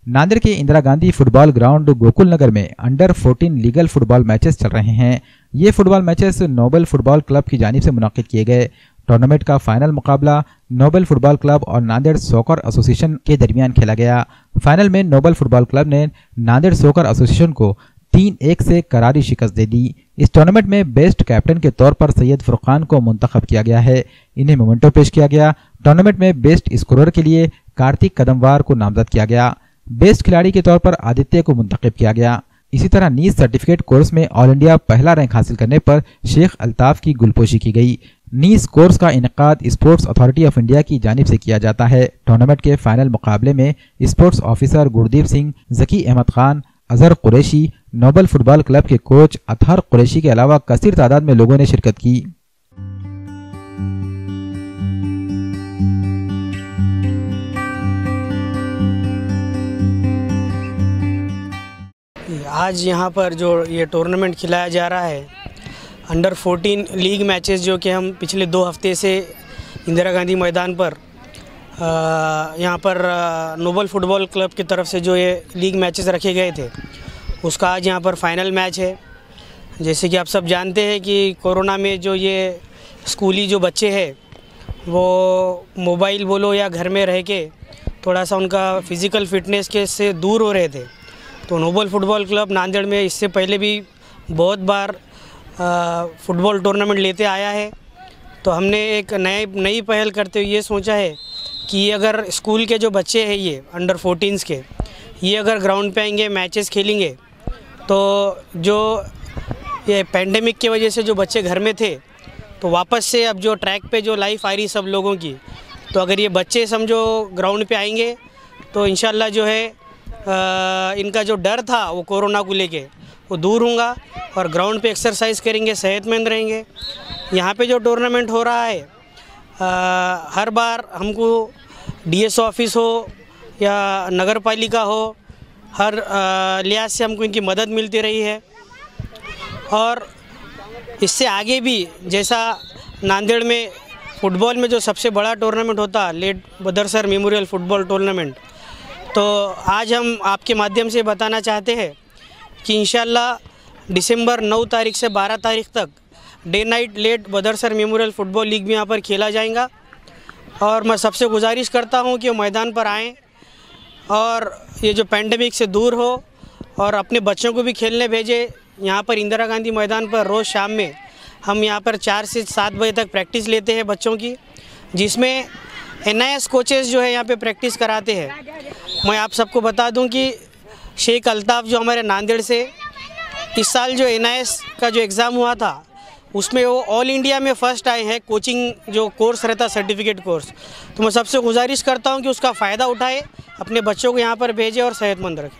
नांदेड़ के Indira Gandhi football ground Gokul नगर में under 14 legal football matches चल रहे हैं। ये football matches Noble football club की जानिब से मुनाकिद किए गए। टूर्नामेंट का फाइनल मुकाबला नोबल फुटबॉल क्लब और नांदेड़ सॉकर एसोसिएशन के दरमियान खेला गया। फाइनल में नोबल फुटबॉल क्लब ने नांदेड़ सॉकर एसोसिएशन को 3-1 से करारी शिकस्त दे दी। इस टूर्नामेंट में बेस्ट कैप्टन के तौर पर सैयद फुरकान को मुंतखब किया गया है। इन्हें मोमेंटो पेश किया गया। टूर्नामेंट में बेस्ट स्कोरर के लिए कार्तिक कदमवार को नामजद किया गया। बेस्ट खिलाड़ी के तौर पर आदित्य को मुंतखब किया गया। इसी तरह नीस सर्टिफिकेट कोर्स में ऑल इंडिया पहला रैंक हासिल करने पर शेख अल्ताफ की गुलपोशी की गई। नीस कोर्स का इनेकाद स्पोर्ट्स अथॉरिटी ऑफ इंडिया की जानिब से किया जाता है। टूर्नामेंट के फाइनल मुकाबले में sports officer Gurdeep Singh, Zaki Ahmed Khan, Azhar Qureshi, noble football club के कोच अतहर कुरैशी के अलावा कसीर तादाद में लोगों ने शिरकत की। आज यहाँ पर जो ये टूर्नामेंट खिलाया जा रहा है, अंडर 14 लीग मैचेस जो कि हम पिछले 2 हफ्ते से इंदिरा गांधी मैदान पर यहाँ पर नोबल फुटबॉल क्लब की तरफ से जो ये लीग मैचेस रखे गए थे, उसका आज यहाँ पर फाइनल मैच है। जैसे कि आप सब जानते हैं कि कोरोना में जो ये स्कूली जो बच्चे हैं वो मोबाइल बोलो या घर में रह के थोड़ा सा उनका फिज़िकल फिटनेस के से दूर हो रहे थे, तो नोबल फुटबॉल क्लब नांदेड़ में इससे पहले भी बहुत बार फुटबॉल टूर्नामेंट लेते आया है। तो हमने एक नई पहल करते हुए ये सोचा है कि अगर स्कूल के जो बच्चे हैं ये अंडर 14s के, ये अगर ग्राउंड पे आएंगे, मैचेस खेलेंगे, तो जो ये पेंडेमिक की वजह से जो बच्चे घर में थे, तो वापस से अब जो ट्रैक पे जो लाइफ आ रही सब लोगों की, तो अगर ये बच्चे समझो ग्राउंड पे आएंगे तो इंशाल्लाह जो है इनका जो डर था वो कोरोना को लेके वो दूर होगा और ग्राउंड पे एक्सरसाइज करेंगे, सेहतमंद रहेंगे। यहाँ पे जो टूर्नामेंट हो रहा है, हर बार हमको डीएस ऑफिस हो या नगर पालिका हो, हर लिहाज से हमको इनकी मदद मिलती रही है। और इससे आगे भी जैसा नांदेड़ में फ़ुटबॉल में जो सबसे बड़ा टूर्नामेंट होता, लेट बदर सर मेमोरियल फुटबॉल टूर्नामेंट, तो आज हम आपके माध्यम से बताना चाहते हैं कि इंशाल्लाह दिसंबर 9 तारीख से 12 तारीख तक डे नाइट लेट बदर सर मेमोरियल फुटबॉल लीग भी यहाँ पर खेला जाएगा। और मैं सबसे गुजारिश करता हूँ कि वो मैदान पर आएँ और ये जो पेंडेमिक से दूर हो और अपने बच्चों को भी खेलने भेजे। यहाँ पर इंदिरा गांधी मैदान पर रोज़ शाम में हम यहाँ पर 4 से 7 बजे तक प्रैक्टिस लेते हैं बच्चों की, जिसमें NIS कोचेस जो है यहाँ पे प्रैक्टिस कराते हैं। मैं आप सबको बता दूं कि शेख अल्ताफ़ जो हमारे नांदेड़ से इस साल जो NIS का जो एग्ज़ाम हुआ था उसमें वो ऑल इंडिया में फ़र्स्ट आए हैं। कोचिंग जो कोर्स रहता, सर्टिफिकेट कोर्स, तो मैं सबसे गुजारिश करता हूं कि उसका फ़ायदा उठाए, अपने बच्चों को यहाँ पर भेजें और सेहतमंद रखें।